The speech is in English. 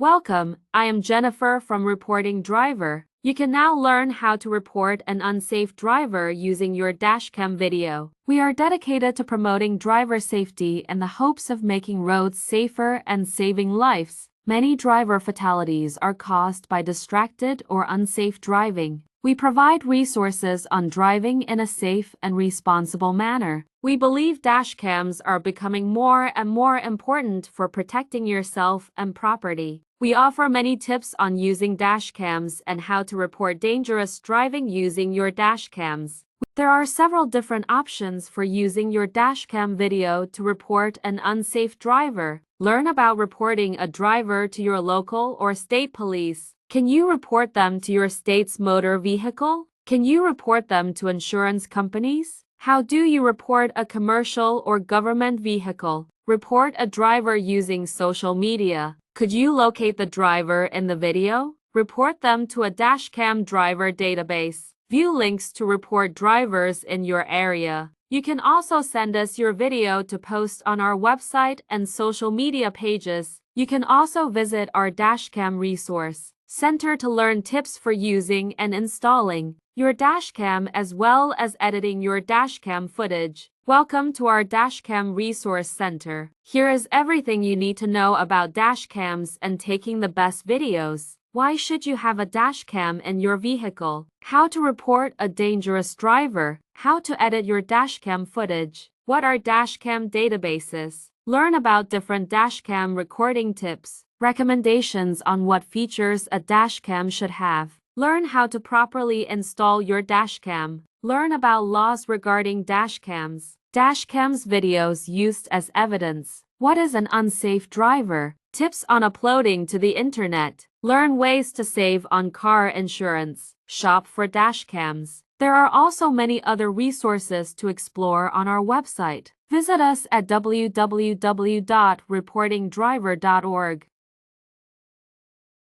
Welcome, I am Jennifer from Reporting Driver. You can now learn how to report an unsafe driver using your dashcam video. We are dedicated to promoting driver safety in the hopes of making roads safer and saving lives. Many driver fatalities are caused by distracted or unsafe driving. We provide resources on driving in a safe and responsible manner. We believe dashcams are becoming more and more important for protecting yourself and property. We offer many tips on using dashcams and how to report dangerous driving using your dashcams. There are several different options for using your dashcam video to report an unsafe driver. Learn about reporting a driver to your local or state police. Can you report them to your state's motor vehicle? Can you report them to insurance companies? How do you report a commercial or government vehicle? Report a driver using social media. Could you locate the driver in the video? Report them to a dashcam driver database. View links to report drivers in your area. You can also send us your video to post on our website and social media pages. You can also visit our Dashcam Resource Center to learn tips for using and installing your dashcam as well as editing your dashcam footage. Welcome to our Dashcam Resource Center. Here is everything you need to know about dashcams and taking the best videos. Why should you have a dashcam in your vehicle? How to report a dangerous driver? How to edit your dashcam footage? What are dashcam databases? Learn about different dashcam recording tips. Recommendations on what features a dashcam should have. Learn how to properly install your dashcam. Learn about laws regarding dashcams. Dashcams videos used as evidence. What is an unsafe driver? Tips on uploading to the internet. Learn ways to save on car insurance. Shop for dashcams. There are also many other resources to explore on our website. Visit us at www.reportingdriver.org.